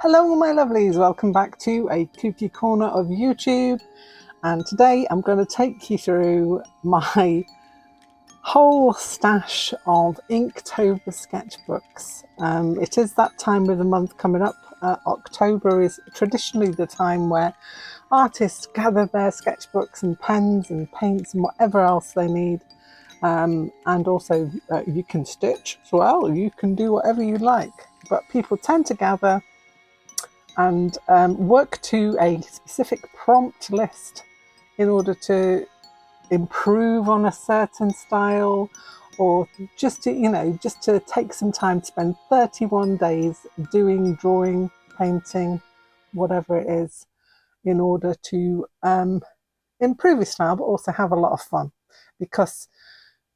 Hello my lovelies, welcome back to a kooky corner of YouTube, and today I'm going to take you through my whole stash of Inktober sketchbooks. It is that time of the month coming up. October is traditionally the time where artists gather their sketchbooks and pens and paints and whatever else they need. And also you can stitch as well, you can do whatever you like, but people tend to gather and work to a specific prompt list in order to improve on a certain style, or just to take some time to spend 31 days doing drawing, painting, whatever it is, in order to improve your style but also have a lot of fun. Because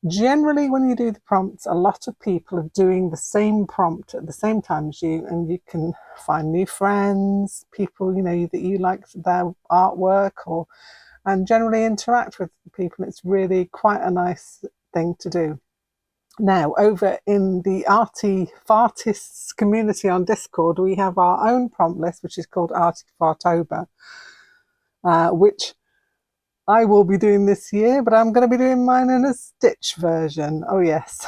generally when you do the prompts, a lot of people are doing the same prompt at the same time as you, and you can find new friends, people that you like their artwork, and generally interact with people. It's really quite a nice thing to do. Now, over in the Arty Fartists community on Discord, we have our own prompt list, which is called Arty Fartober, which I will be doing this year, but I'm going to be doing mine in a stitch version. Oh yes.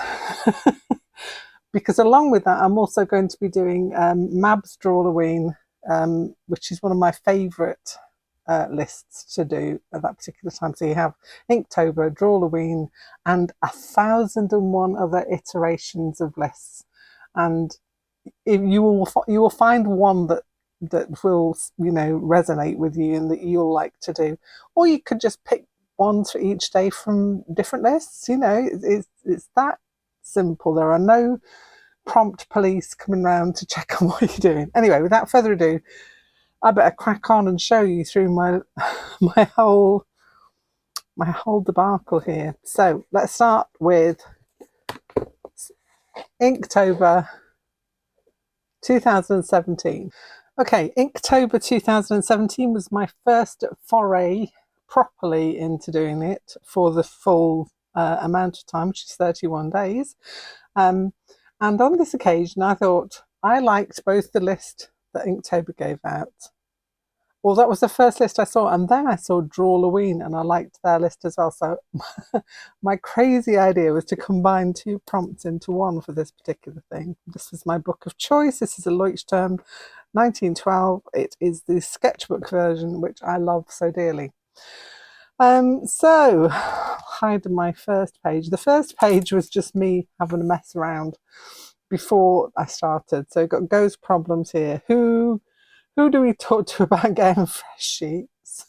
Because along with that, I'm also going to be doing Mab's Drawloween, which is one of my favourite lists to do at that particular time. So you have Inktober, Drawloween, and 1,001 other iterations of lists, and you will find one that will resonate with you and that you'll like to do, or you could just pick one for each day from different lists. It's that simple. There are no prompt police coming around to check on what you're doing. Anyway, without further ado, I better crack on and show you through my whole debacle here. So let's start with Inktober 2017. Okay, Inktober 2017 was my first foray properly into doing it for the full amount of time, which is 31 days. And on this occasion, I thought I liked both the list that Inktober gave out. Well, that was the first list I saw, and then I saw Drawloween, and I liked their list as well. So my crazy idea was to combine two prompts into one for this particular thing. This was my book of choice. This is a Leuchtturm 1912. It is the sketchbook version, which I love so dearly. So hide my first page. The first page was just me having a mess around before I started. So got ghost problems here. Who do we talk to about getting fresh sheets?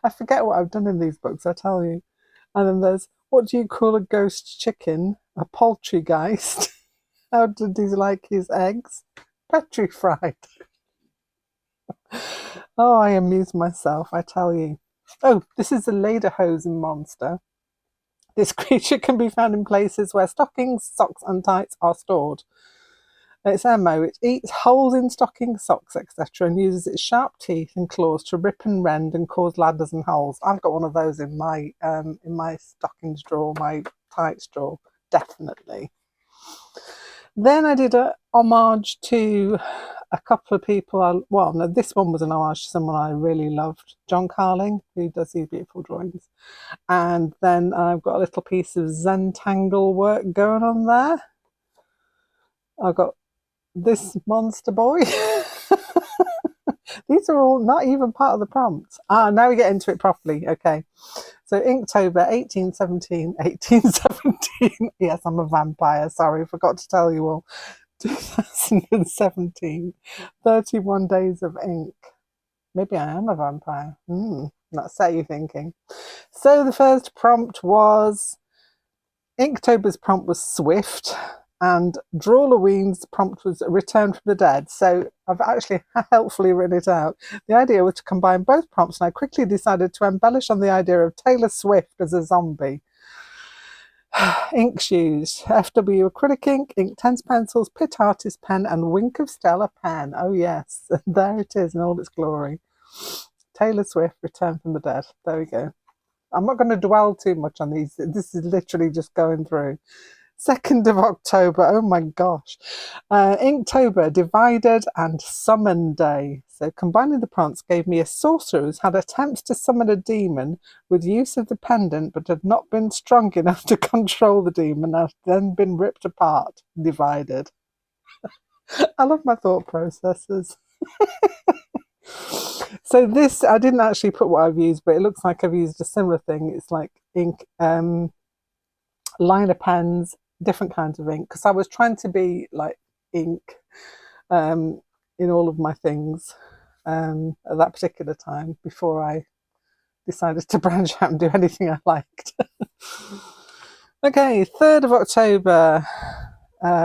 I forget what I've done in these books, I tell you. And then there's, what do you call a ghost chicken? A poultrygeist. How did he like his eggs? Petrified. Oh, I amuse myself, I tell you. Oh, this is a lederhosen monster. This creature can be found in places where stockings, socks and tights are stored. Its MO, it eats holes in stockings, socks, etc., and uses its sharp teeth and claws to rip and rend and cause ladders and holes. I've got one of those in my stockings drawer, my tights drawer, definitely. Then I did a homage to a couple of people. Well, no, this one was an homage to someone I really loved, John Carling, who does these beautiful drawings. And then I've got a little piece of Zentangle work going on there. I've got this monster boy. These are all not even part of the prompt. Now we get into it properly. Okay, so Inktober 1817. Yes, I'm a vampire, sorry, forgot to tell you all. 2017, 31 days of ink. Maybe I am a vampire. That's what you're thinking. So the first prompt was, Inktober's prompt was Swift, and Drawloween's prompt was Return from the Dead. So I've actually helpfully written it out. The idea was to combine both prompts, and I quickly decided to embellish on the idea of Taylor Swift as a zombie. Ink shoes, FW acrylic ink, Inktense pencils, Pitt Artist pen, and Wink of Stella pen. Oh yes, there it is in all its glory. Taylor Swift, Return from the Dead. There we go. I'm not going to dwell too much on these. This is literally just going through. 2nd of October, oh my gosh. Inktober, Divided and Summon Day. So combining the prompts gave me a sorcerer who's had attempts to summon a demon with use of the pendant, but had not been strong enough to control the demon, and has then been ripped apart, divided. I love my thought processes. So this, I didn't actually put what I've used, but it looks like I've used a similar thing. It's like ink, liner pens, different kinds of ink, because I was trying to be like ink in all of my things at that particular time before I decided to branch out and do anything I liked. Okay, 3rd of October.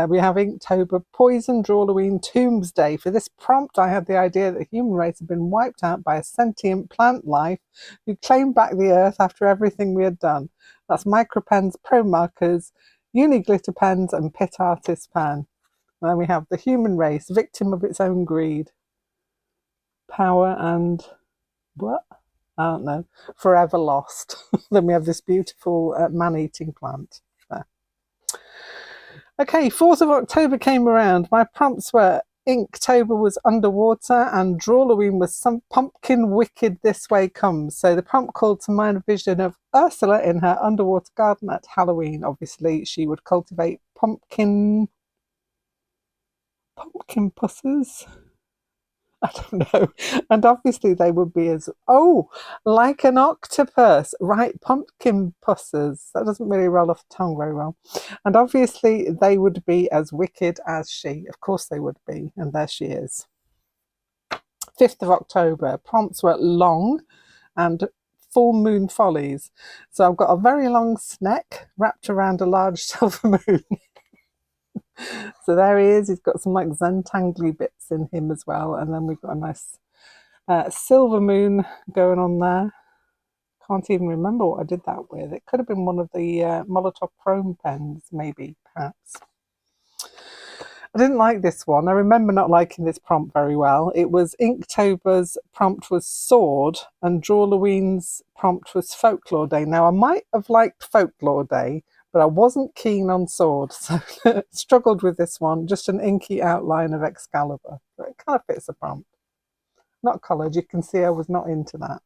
We have Inktober, Poison, Drawloween, Tombsday. For this prompt, I had the idea that the human race had been wiped out by a sentient plant life who claimed back the earth after everything we had done. That's micropens, pro markers, uni glitter pens, and pit artist pen. And then we have the human race, victim of its own greed. Power and what? I don't know. Forever lost. Then we have this beautiful man-eating plant. There. Okay, 4th of October came around. My prompts were Inktober was underwater and Drawloween was some pumpkin wicked this way comes. So the prompt called to mind a vision of Ursula in her underwater garden at Halloween. Obviously, she would cultivate pumpkin pusses. I don't know. And obviously they would be as, like an octopus. Right, pumpkin pusses. That doesn't really roll off the tongue very well. And obviously they would be as wicked as she. Of course they would be. And there she is. 5th of October. Prompts were long and full moon follies. So I've got a very long sneck wrapped around a large silver moon. So there he is. He's got some like Zentangly bits in him as well. And then we've got a nice silver moon going on there. Can't even remember what I did that with. It could have been one of the Molotov Chrome pens, maybe, perhaps. I didn't like this one. I remember not liking this prompt very well. It was Inktober's prompt was Sword and Drawloween's prompt was Folklore Day. Now, I might have liked Folklore Day, but I wasn't keen on Sword, so struggled with this one. Just an inky outline of Excalibur. But it kind of fits the prompt. Not coloured. You can see I was not into that.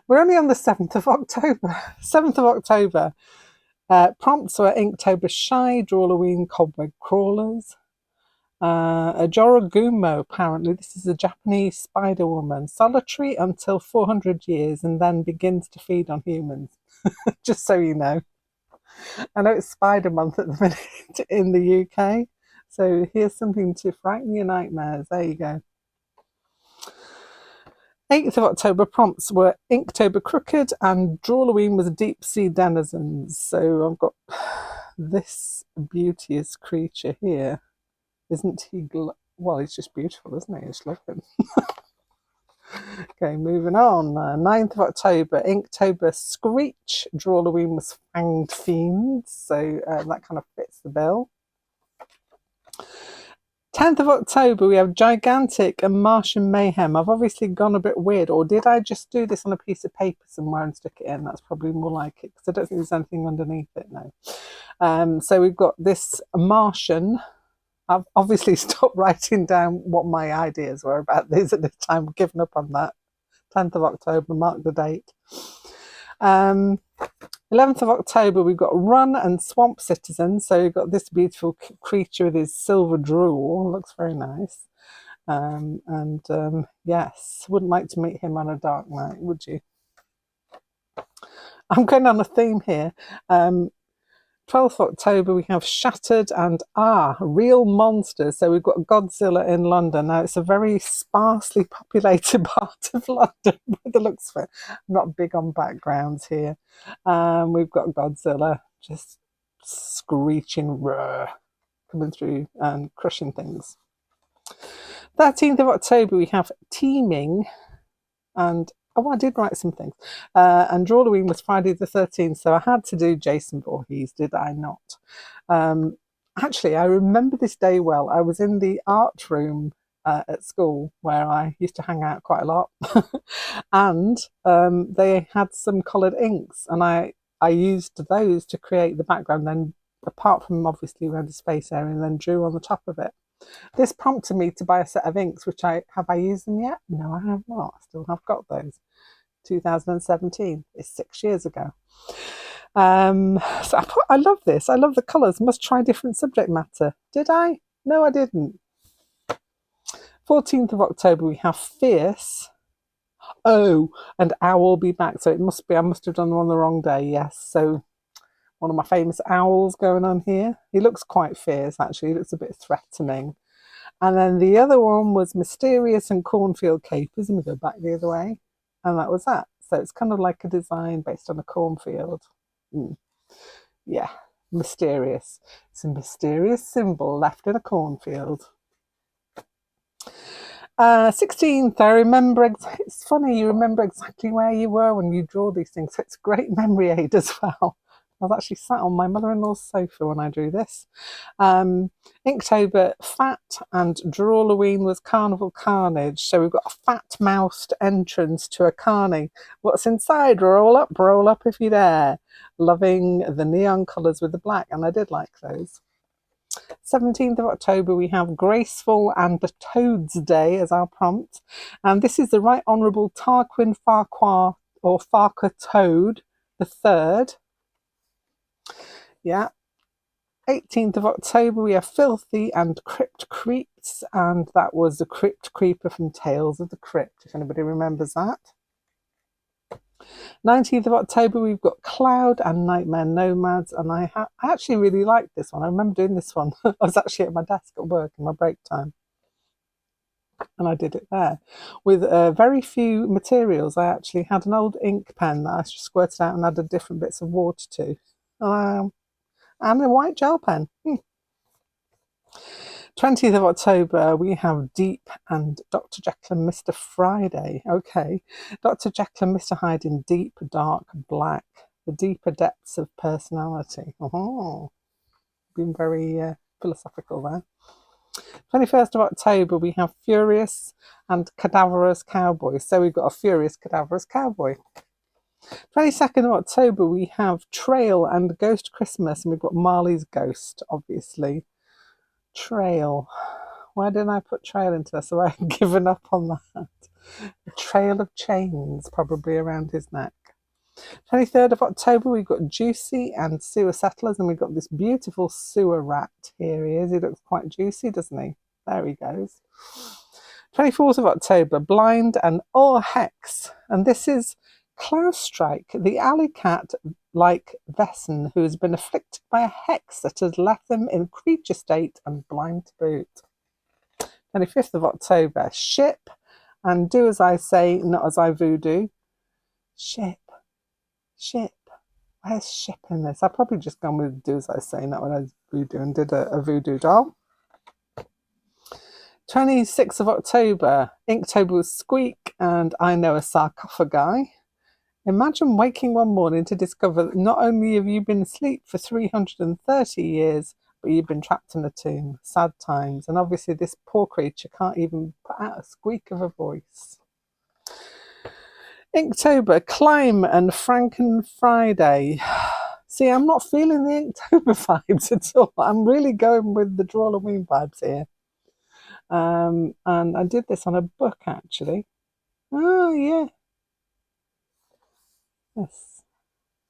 We're only on the 7th of October. 7th of October. Prompts were Inktober Shy, Drawloween, Cobweb Crawlers. A Jorogumo, apparently. This is a Japanese spider woman. Solitary until 400 years and then begins to feed on humans. Just so you know. I know it's Spider Month at the minute in the UK. So here's something to frighten your nightmares. There you go. 8th of October prompts were Inktober Crooked and Drawloween was Deep Sea Denizens. So I've got this beauteous creature here. Isn't he? Well, he's just beautiful, isn't he? Just love him. Okay, moving on. 9th of October, Inktober Screech. Drawloween was Fanged Fiends. So that kind of fits the bill. 10th of October, we have Gigantic and Martian Mayhem. I've obviously gone a bit weird, or did I just do this on a piece of paper somewhere and stick it in? That's probably more like it, because I don't think there's anything underneath it, no. So we've got this Martian. I've obviously stopped writing down what my ideas were about this at this time. I've given up on that. 10th of October, mark the date. 11th of October, we've got Run and Swamp Citizen. So you've got this beautiful creature with his silver drool. Looks very nice. Yes, wouldn't like to meet him on a dark night, would you? I'm going on a theme here. 12th of October, we have Shattered and Real Monsters. So we've got Godzilla in London. Now, it's a very sparsely populated part of London by the looks of it. I'm not big on backgrounds here. We've got Godzilla just screeching, coming through and crushing things. 13th of October, we have Teeming and I did write some things. And Drawloween was Friday the 13th, so I had to do Jason Voorhees, did I not? Actually, I remember this day well. I was in the art room at school where I used to hang out quite a lot. And they had some coloured inks. And I I used those to create the background, then apart from obviously around the space area, and then drew on the top of it. This prompted me to buy a set of inks, which I used them yet? No, I have not. I still have got those. 2017. It's 6 years ago. So I love this. I love the colours. Must try different subject matter. Did I? No, I didn't. 14th of October, we have Fierce. Oh, and Owl Be Back. So it must be, I must have done them on the wrong day. Yes. So one of my famous owls going on here. He looks quite fierce, actually. He looks a bit threatening. And then the other one was Mysterious and Cornfield Capers. Let me go back the other way. And that was that. So it's kind of like a design based on a cornfield. Yeah, mysterious. It's a mysterious symbol left in a cornfield. 16th, I remember, it's funny, you remember exactly where you were when you draw these things. It's a great memory aid as well. I was actually sat on my mother-in-law's sofa when I drew this. Inktober Fat and Drawloween was Carnival Carnage. So we've got a fat-mouthed entrance to a carny. What's inside? Roll up if you dare. Loving the neon colours with the black, and I did like those. 17th of October, we have Graceful and the Toad's Day as our prompt. And this is the Right Honourable Tarquin Farquhar, or Farquhar Toad the Third. Yeah. 18th of October, we have Filthy and Crypt Creeps, and that was the Crypt Creeper from Tales of the Crypt, if anybody remembers that. 19th of October, we've got Cloud and Nightmare Nomads, and I actually really liked this one. I remember doing this one. I was actually at my desk at work in my break time, and I did it there. With very few materials, I actually had an old ink pen that I squirted out and added different bits of water to. And a white gel pen. 20th of October, we have Deep and Dr. Jekyll and Mr. Friday. Okay. Dr. Jekyll and Mr. Hyde in deep, dark black. The deeper depths of personality. Oh, been very philosophical there. 21st of October, we have Furious and Cadaverous Cowboy. So we've got a Furious Cadaverous Cowboy. 22nd of October, we have Trail and Ghost Christmas, and we've got Marley's Ghost, obviously. Trail. Why didn't I put Trail into this? Have I given up on that? A trail of chains, probably around his neck. 23rd of October, we've got Juicy and Sewer Settlers, and we've got this beautiful sewer rat. Here he is. He looks quite juicy, doesn't he? There he goes. 24th of October, Blind and Or Hex, and this is Klausstrike, the alley cat like Vesson, who has been afflicted by a hex that has left them in creature state and blind to boot. 25th of October, Ship and Do As I Say, Not As I Voodoo. Ship. Where's Ship in this? I've probably just gone with Do As I Say, Not As I Voodoo, and did a voodoo doll. 26th of October, Inktober was Squeak and I Know a Sarcophagi. Imagine waking one morning to discover that not only have you been asleep for 330 years, but you've been trapped in a tomb. Sad times. And obviously this poor creature can't even put out a squeak of a voice. Inktober, Climb and Franken Friday. See, I'm not feeling the Inktober vibes at all. I'm really going with the Drawloween vibes here. And I did this on a book, actually. Oh, yeah. Yes.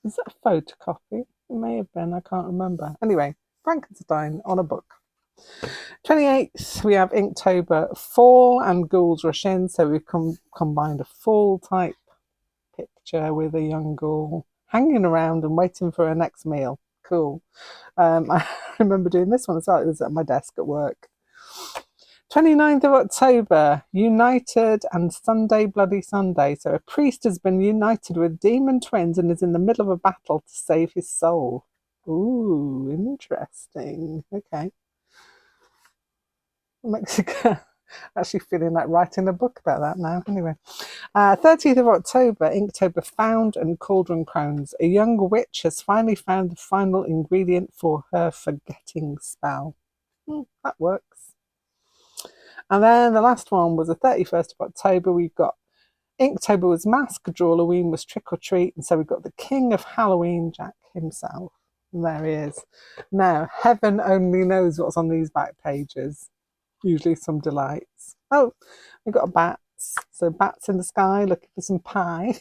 Is that a photocopy? It may have been, I can't remember. Anyway, Frankenstein on a book. 28th, we have Inktober Fall and Ghouls Rush In. So we've combined a fall type picture with a young ghoul hanging around and waiting for her next meal. Cool. I remember doing this one as well. It was at my desk at work. 29th of October, United and Sunday Bloody Sunday. So a priest has been united with demon twins and is in the middle of a battle to save his soul. Ooh, interesting. Okay. Mexico. Actually feeling like writing a book about that now. Anyway. 30th of October, Inktober Found and Cauldron Crones. A young witch has finally found the final ingredient for her forgetting spell. That works. And then the last one was the 31st of October. We've got Inktober was mask, Drawloween was trick or treat, and so we've got the king of Halloween, Jack himself. And there he is. Now, heaven only knows what's on these back pages. Usually some delights. Oh, we've got bats. So bats in the sky looking for some pie.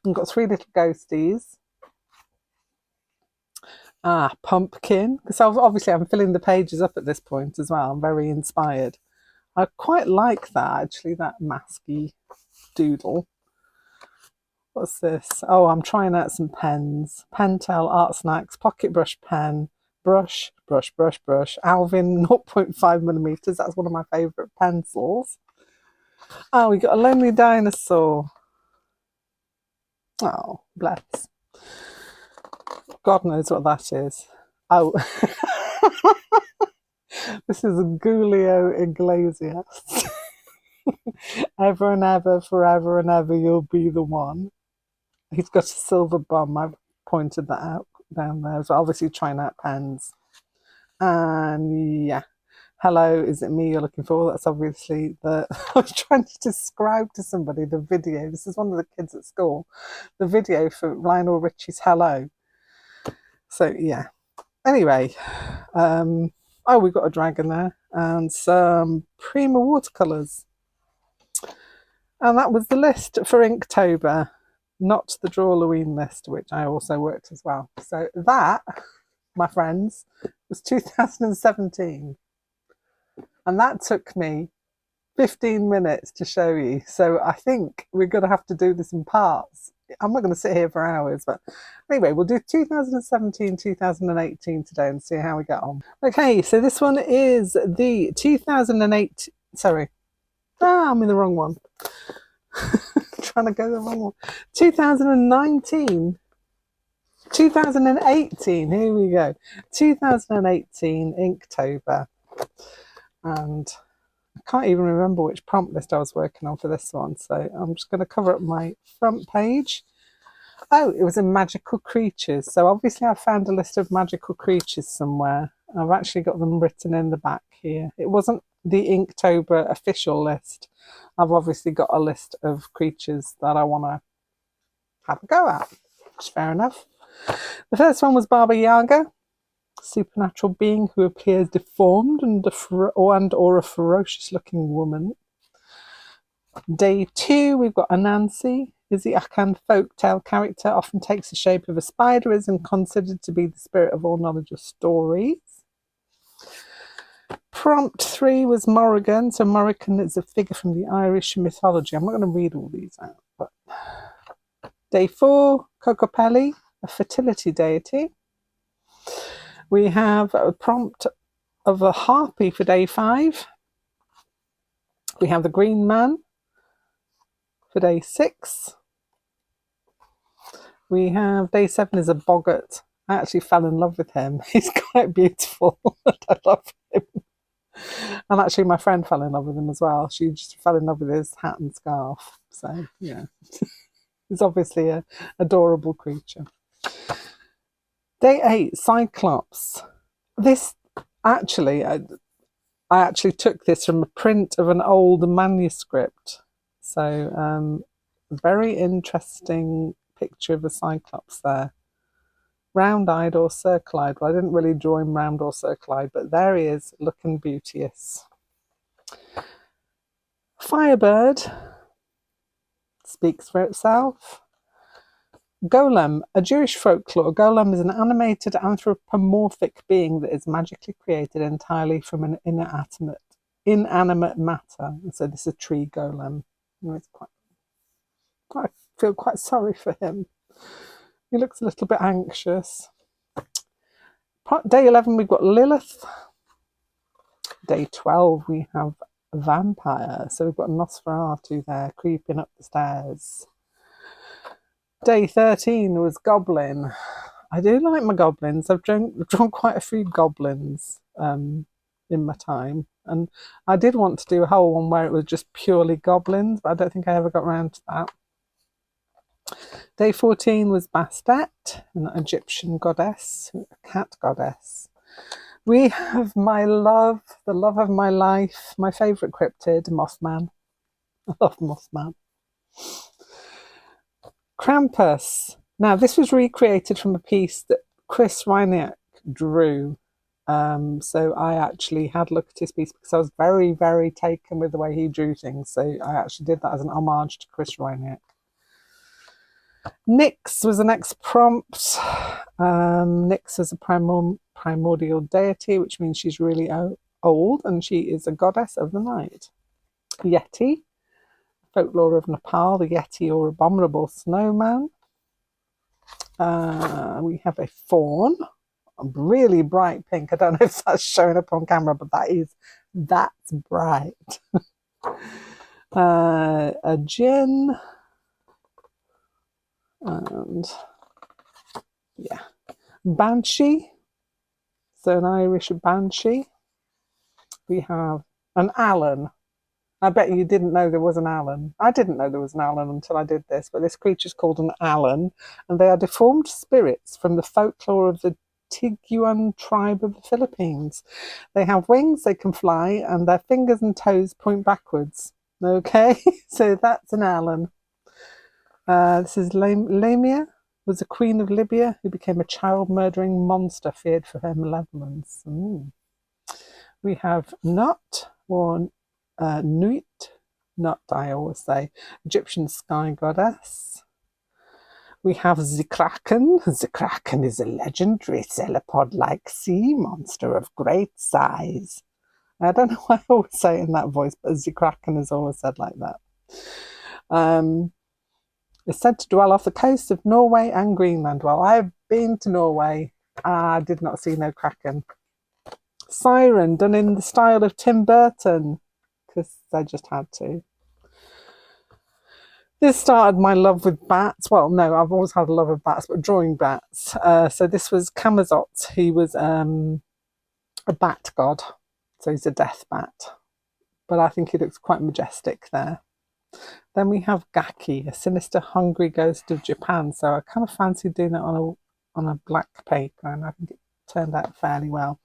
We've got 3 little ghosties. Pumpkin. So obviously I'm filling the pages up at this point as well. I'm very inspired. I quite like that, actually, that masky doodle. What's this? Oh, I'm trying out some pens. Pentel, Art Snacks, Pocket Brush Pen, Brush, Alvin 0.5mm. That's one of my favourite pencils. Oh, we got a lonely dinosaur. Oh, bless. God knows what that is. Oh, this is Julio Iglesias. Ever and ever, forever and ever, you'll be the one. He's got a silver bum. I've pointed that out down there. So obviously trying out pens. And yeah. Hello, is it me you're looking for? That's obviously the... I was trying to describe to somebody the video. This is one of the kids at school. The video for Lionel Richie's Hello. So yeah. Anyway. Oh, we've got a dragon there. And some Prima watercolours. And that was the list for Inktober. Not the Drawloween list, which I also worked as well. So that, my friends, was 2017. And that took me 15 minutes to show you. So I think we're going to have to do this in parts. I'm not going to sit here for hours, but anyway, we'll do 2017, 2018 today and see how we get on. Okay, so this one is the 2008, sorry. I'm in the wrong one. Trying to go the wrong one. 2019. 2018, here we go. 2018 Inktober. And I can't even remember which prompt list I was working on for this one, so I'm just going to cover up my front page. Oh, it was in magical creatures. So obviously I found a list of magical creatures somewhere. I've actually got them written in the back here. It wasn't the Inktober official list. I've obviously got a list of creatures that I want to have a go at, which is fair enough. The first one was Baba Yaga, supernatural being who appears deformed and or a ferocious looking woman. Day 2, we've got Anansi. Is the Akan folktale character, often takes the shape of a spider, is considered to be the spirit of all knowledge of stories. Prompt 3 was Morrigan. So Morrigan is a figure from the Irish mythology. I'm not going to read all these out. But Day 4, Cocopelli, a fertility deity. We have a prompt of a harpy for Day 5. We have the Green Man for Day 6. We have Day 7 is a boggart. I actually fell in love with him. He's quite beautiful. I love him. And actually my friend fell in love with him as well. She just fell in love with his hat and scarf. So yeah, he's obviously an adorable creature. Day 8, Cyclops. This actually, I actually took this from a print of an old manuscript. So very interesting picture of a Cyclops there. Round-eyed or circle-eyed. Well, I didn't really draw him round or circle-eyed, but there he is, looking beauteous. Firebird speaks for itself. Golem, a Jewish folklore. Golem is an animated anthropomorphic being that is magically created entirely from an inanimate matter. So this is a tree golem. It's I feel quite sorry for him. He looks a little bit anxious. Day 11, we've got Lilith. Day 12, we have Vampire. So we've got Nosferatu there, creeping up the stairs. Day 13 was Goblin. I do like my goblins. I've drawn quite a few goblins in my time. And I did want to do a whole one where it was just purely goblins, but I don't think I ever got around to that. Day 14 was Bastet, an Egyptian goddess, a cat goddess. We have my love, the love of my life, my favourite cryptid, Mothman. I love Mothman. Krampus. Now, this was recreated from a piece that Chris Reinick drew. So I actually had a look at his piece because I was very, very taken with the way he drew things. So I actually did that as an homage to Chris Reinick. Nyx was the next prompt. Nyx is a primordial deity, which means she's really old, and she is a goddess of the night. Yeti, folklore of Nepal, the Yeti or abominable snowman. We have a fawn, a really bright pink. I don't know if that's showing up on camera, but that's bright. A djinn, and yeah, banshee. So an Irish banshee. We have an Alan. I bet you didn't know there was an Alan. I didn't know there was an Alan until I did this, but this creature's called an Alan, and they are deformed spirits from the folklore of the Tiguan tribe of the Philippines. They have wings, they can fly, and their fingers and toes point backwards. Okay, so that's an Alan. This is Lamia, was a queen of Libya who became a child-murdering monster feared for her malevolence. We have Nut, or Nuit, Nut, I always say, Egyptian sky goddess. We have Zikraken. Zikraken is a legendary cephalopod-like sea monster of great size. I don't know why I always say it in that voice, but Zikraken is always said like that. It's said to dwell off the coast of Norway and Greenland. Well, I've been to Norway. I did not see no kraken. Siren, done in the style of Tim Burton, because I just had to. This started my love with bats. Well, no, I've always had a love of bats, but drawing bats. So this was Kamazot. He was a bat god. So he's a death bat. But I think he looks quite majestic there. Then we have Gaki, a sinister, hungry ghost of Japan. So I kind of fancied doing it on a black paper, and I think it turned out fairly well.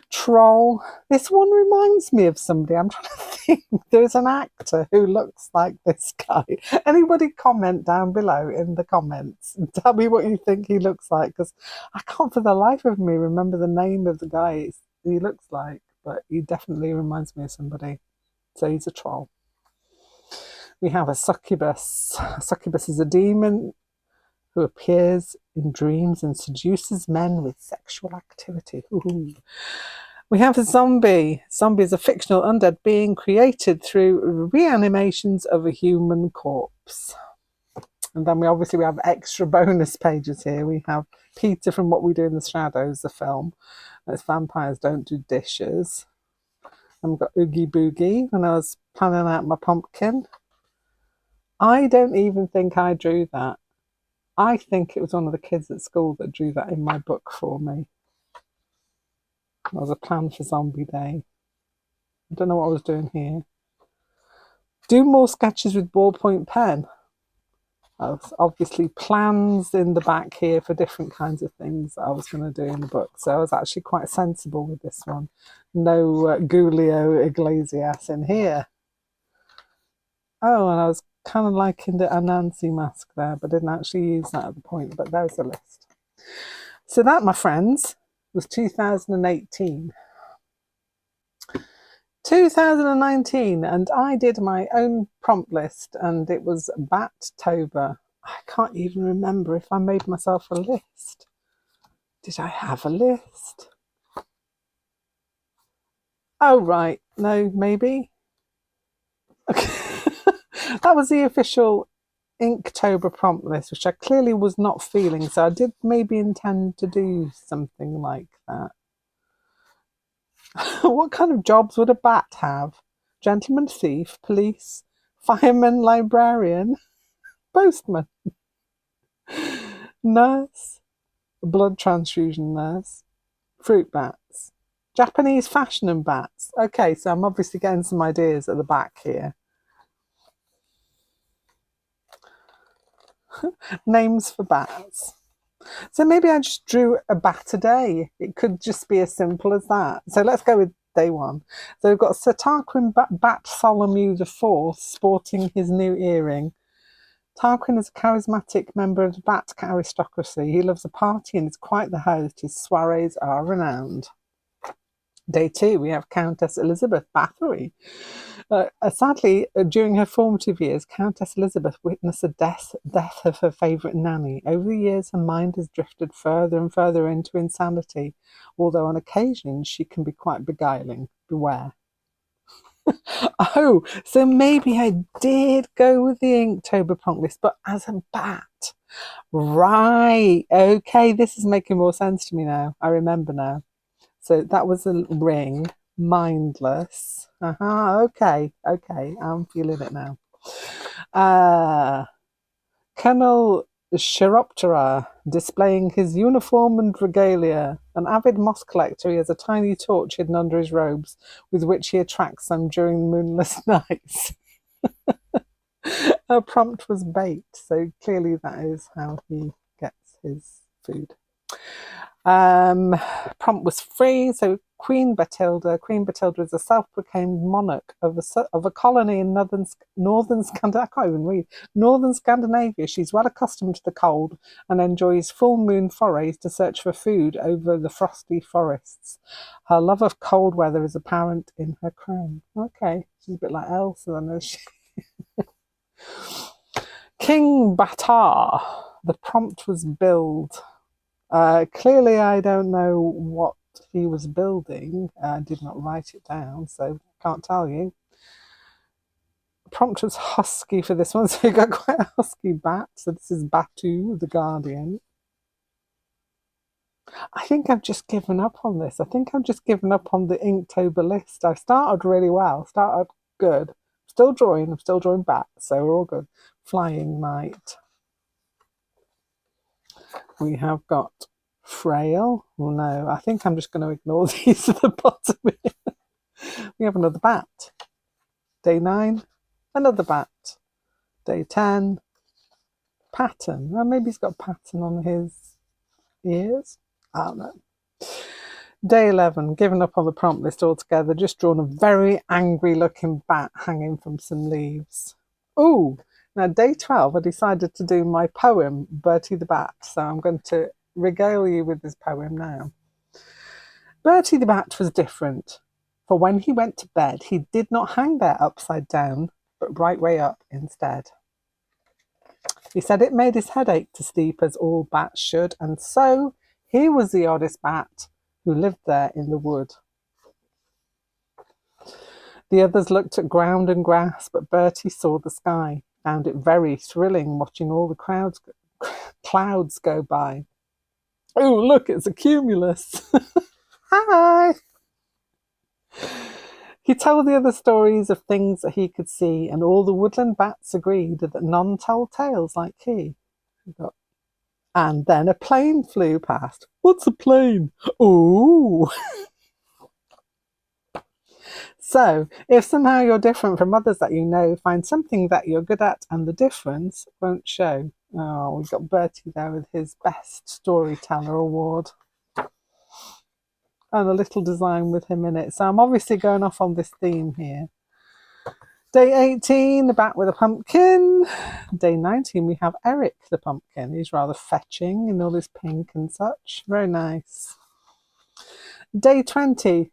Troll. This one reminds me of somebody. I'm trying to think. There's an actor who looks like this guy. Anybody comment down below in the comments and tell me what you think he looks like, because I can't for the life of me remember the name of the guy he looks like, but he definitely reminds me of somebody. So he's a troll. We have a succubus. A succubus is a demon who appears in dreams and seduces men with sexual activity. Ooh. We have a zombie. Zombie is a fictional undead being created through reanimations of a human corpse. And then we have extra bonus pages here. We have Peter from What We Do in the Shadows, the film. That's Vampires Don't Do Dishes. And we've got Oogie Boogie when I was planning out my pumpkin. I don't even think I drew that. I think it was one of the kids at school that drew that in my book for me. That was a plan for Zombie Day. I don't know what I was doing here. Do more sketches with ballpoint pen. Obviously plans in the back here for different kinds of things that I was going to do in the book. So I was actually quite sensible with this one. No Julio Iglesias in here. Oh, and I was kind of liking the Anansi mask there, but didn't actually use that at the point, but there's the list. So that, my friends, was 2018. 2019, and I did my own prompt list, and it was Bat-tober. I can't even remember if I made myself a list. Did I have a list? Oh, right. No, maybe. Okay. That was the official Inktober prompt list, which I clearly was not feeling, so I did maybe intend to do something like that. What kind of jobs would a bat have? Gentleman thief, police, fireman, librarian, postman, nurse, blood transfusion nurse, fruit bats, Japanese fashion and bats. Okay, so I'm obviously getting some ideas at the back here. Names for bats. So maybe I just drew a bat a day. It could just be as simple as that. So let's go with Day 1. So we've got Sir Tarquin Bartholomew IV sporting his new earring. Tarquin is a charismatic member of the Bat aristocracy. He loves a party and is quite the host. His soirees are renowned. Day 2, we have Countess Elizabeth Bathory. Sadly, during her formative years, Countess Elizabeth witnessed the death of her favourite nanny. Over the years, her mind has drifted further and further into insanity, although on occasion she can be quite beguiling. Beware. Oh, so maybe I did go with the Inktober prompt list, but as a bat. Right. Okay, this is making more sense to me now. I remember now. So that was a ring. Mindless. Okay. I'm feeling it now. Colonel Chiroptera, displaying his uniform and regalia. An avid moss collector, he has a tiny torch hidden under his robes, with which he attracts them during moonless nights. Her prompt was bait, so clearly that is how he gets his food. Prompt was free, so Queen Batilda. Queen Batilda is a self-proclaimed monarch of a colony in northern Scandinavia. She's well accustomed to the cold and enjoys full moon forays to search for food over the frosty forests. Her love of cold weather is apparent in her crown. Okay, she's a bit like Elsa, then, is she? King Batar. The prompt was build. Clearly, I don't know what he was building. I did not write it down, so can't tell you. Prompt was husky for this one, so you got quite a husky bat. So this is Batu, the Guardian. I think I've just given up on this. I think I've just given up on the Inktober list. I started really well, started good. I'm still drawing bats, so we're all good. Flying Knight. We have got Frail. Oh no, I think I'm just going to ignore these at the bottom here. We have another bat. Day 9, another bat. Day 10, pattern. Well, maybe he's got pattern on his ears. I don't know. Day 11, given up on the prompt list altogether, just drawn a very angry looking bat hanging from some leaves. Ooh, now day 12, I decided to do my poem, Bertie the Bat, so I'm going to regale you with this poem now. Bertie the Bat was different, for when he went to bed, he did not hang there upside down, but right way up instead. He said it made his head ache to sleep as all bats should, and so he was the oddest bat who lived there in the wood. The others looked at ground and grass, but Bertie saw the sky, found it very thrilling watching all the clouds go by. Oh, look, it's a cumulus. Hi! He told the other stories of things that he could see, and all the woodland bats agreed that none told tales like he. And then a plane flew past. What's a plane? Ooh! So, if somehow you're different from others that you know, find something that you're good at and the difference won't show. Oh, we've got Bertie there with his Best Storyteller Award. And a little design with him in it. So I'm obviously going off on this theme here. Day 18, the bat with a pumpkin. Day 19, we have Eric the pumpkin. He's rather fetching in all his pink and such. Very nice. Day 20,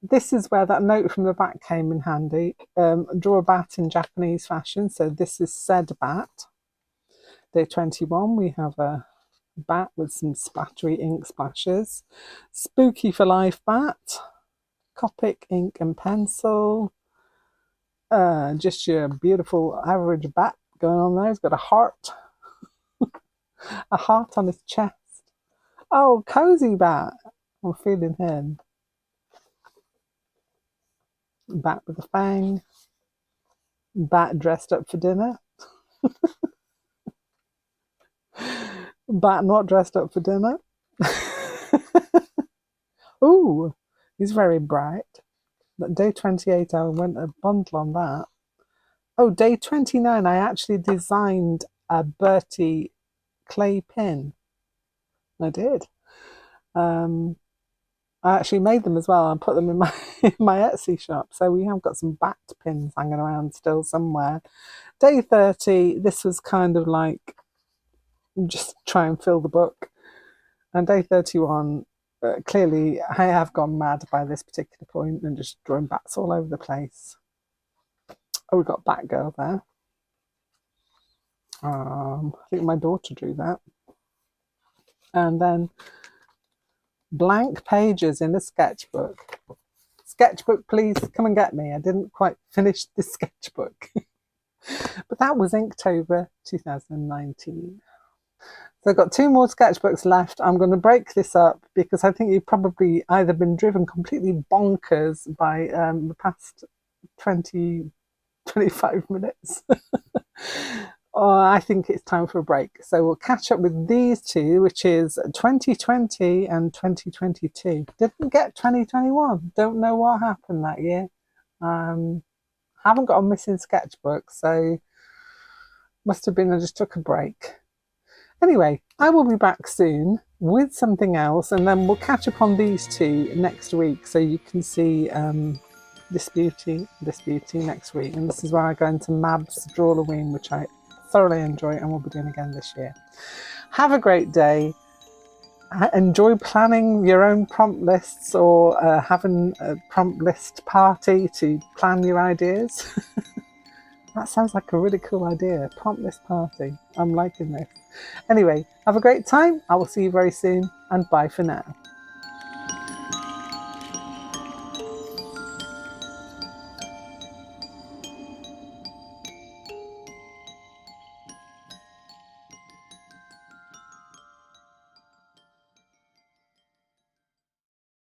this is where that note from the bat came in handy. Draw a bat in Japanese fashion. So this is said bat. Day 21, we have a bat with some splattery ink splashes. Spooky for Life bat. Copic ink and pencil. Just your beautiful average bat going on there. He's got a heart. A heart on his chest. Oh, cozy bat. I'm feeling him. Bat with a fang. Bat dressed up for dinner. Bat not dressed up for dinner. Ooh, he's very bright. Day 28, I went a bundle on that. Oh, day 29, I actually designed a Bertie clay pin. I did. I I actually made them as well and put them in my in my Etsy shop. So we have got some bat pins hanging around still somewhere. Day 30, this was kind of like just try and fill the book. And day 31, clearly I have gone mad by this particular point and just drawing bats all over the place. Oh, we've got Batgirl there. I think my daughter drew that. And then blank pages in a sketchbook. Sketchbook, please come and get me. I didn't quite finish the sketchbook. But that was Inktober 2019. So I've got 2 more sketchbooks left. I'm going to break this up because I think you've probably either been driven completely bonkers by the past 20, 25 minutes. Or I think it's time for a break. So we'll catch up with these 2, which is 2020 and 2022. Didn't get 2021. Don't know what happened that year. Haven't got a missing sketchbook, so must have been I just took a break. Anyway, I will be back soon with something else, and then we'll catch up on these 2 next week, so you can see this beauty next week. And this is where I go into Mab's Drawloween, which I thoroughly enjoy and will be doing again this year. Have a great day. Enjoy planning your own prompt lists, or having a prompt list party to plan your ideas. That sounds like a really cool idea. Prompt list party. I'm liking this. Anyway, have a great time. I will see you very soon, and bye for now.